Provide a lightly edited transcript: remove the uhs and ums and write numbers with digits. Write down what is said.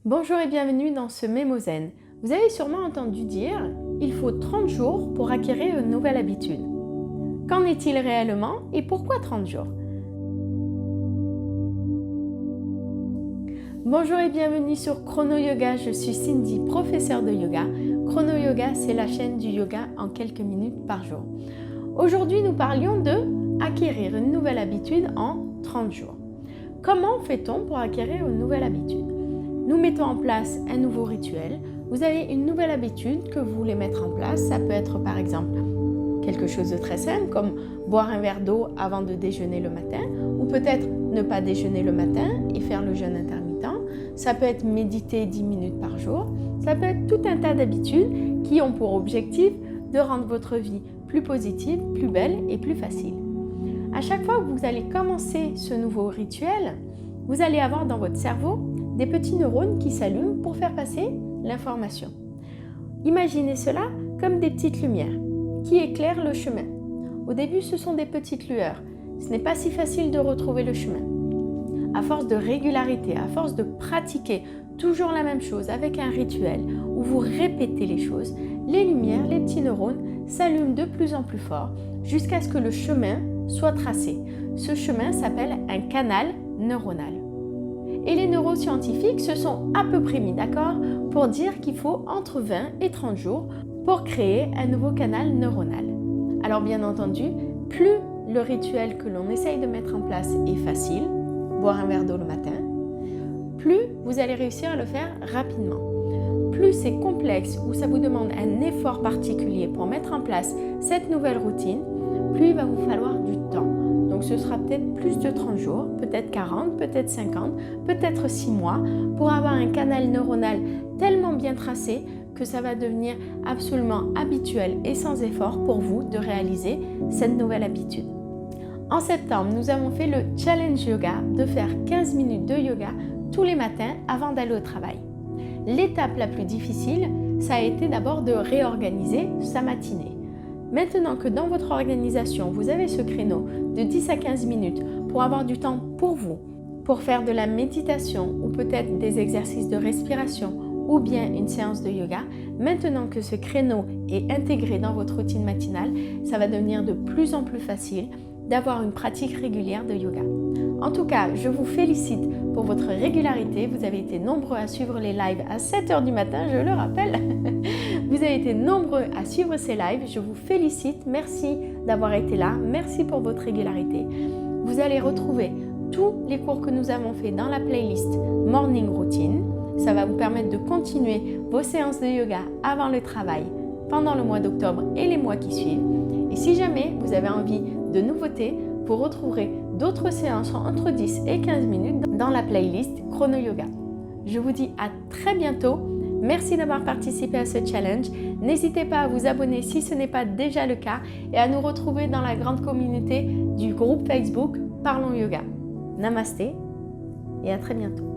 Bonjour et bienvenue dans ce Mémo Zen. Vous avez sûrement entendu dire il faut 30 jours pour acquérir une nouvelle habitude. Qu'en est-il réellement et pourquoi 30 jours? Bonjour et bienvenue sur Chrono Yoga, je suis Cindy, professeure de yoga. Chrono Yoga, c'est la chaîne du yoga en quelques minutes par jour. Aujourd'hui, nous parlions de acquérir une nouvelle habitude en 30 jours. Comment fait-on pour acquérir une nouvelle habitude? Nous mettons en place un nouveau rituel. Vous avez une nouvelle habitude que vous voulez mettre en place. Ça peut être par exemple quelque chose de très simple comme boire un verre d'eau avant de déjeuner le matin ou peut-être ne pas déjeuner le matin et faire le jeûne intermittent. Ça peut être méditer 10 minutes par jour. Ça peut être tout un tas d'habitudes qui ont pour objectif de rendre votre vie plus positive, plus belle et plus facile. À chaque fois que vous allez commencer ce nouveau rituel, vous allez avoir dans votre cerveau des petits neurones qui s'allument pour faire passer l'information. Imaginez cela comme des petites lumières qui éclairent le chemin. Au début, ce sont des petites lueurs. Ce n'est pas si facile de retrouver le chemin. À force de régularité, à force de pratiquer toujours la même chose avec un rituel où vous répétez les choses, les lumières, les petits neurones s'allument de plus en plus fort jusqu'à ce que le chemin soit tracé. Ce chemin s'appelle un canal neuronal. Et les neuroscientifiques se sont à peu près mis d'accord pour dire qu'il faut entre 20 et 30 jours pour créer un nouveau canal neuronal. Alors bien entendu, plus le rituel que l'on essaye de mettre en place est facile, boire un verre d'eau le matin, plus vous allez réussir à le faire rapidement. Plus c'est complexe ou ça vous demande un effort particulier pour mettre en place cette nouvelle routine, plus il va vous falloir du temps. Donc ce sera peut-être plus de 30 jours, peut-être 40, peut-être 50, peut-être 6 mois pour avoir un canal neuronal tellement bien tracé que ça va devenir absolument habituel et sans effort pour vous de réaliser cette nouvelle habitude. En septembre, nous avons fait le challenge yoga de faire 15 minutes de yoga tous les matins avant d'aller au travail. L'étape la plus difficile, ça a été d'abord de réorganiser sa matinée. Maintenant que dans votre organisation, vous avez ce créneau de 10 à 15 minutes pour avoir du temps pour vous, pour faire de la méditation ou peut-être des exercices de respiration ou bien une séance de yoga, maintenant que ce créneau est intégré dans votre routine matinale, ça va devenir de plus en plus facile d'avoir une pratique régulière de yoga. En tout cas, je vous félicite pour votre régularité. Vous avez été nombreux à suivre les lives à 7h du matin, je le rappelle. Vous avez été nombreux à suivre ces lives. Je vous félicite. Merci d'avoir été là. Merci pour votre régularité. Vous allez retrouver tous les cours que nous avons fait dans la playlist Morning Routine. Ça va vous permettre de continuer vos séances de yoga avant le travail, pendant le mois d'octobre et les mois qui suivent. Et si jamais vous avez envie de nouveautés, vous retrouverez d'autres séances entre 10 et 15 minutes dans la playlist Chrono Yoga. Je vous dis à très bientôt. Merci d'avoir participé à ce challenge. N'hésitez pas à vous abonner si ce n'est pas déjà le cas et à nous retrouver dans la grande communauté du groupe Facebook Parlons Yoga. Namasté et à très bientôt.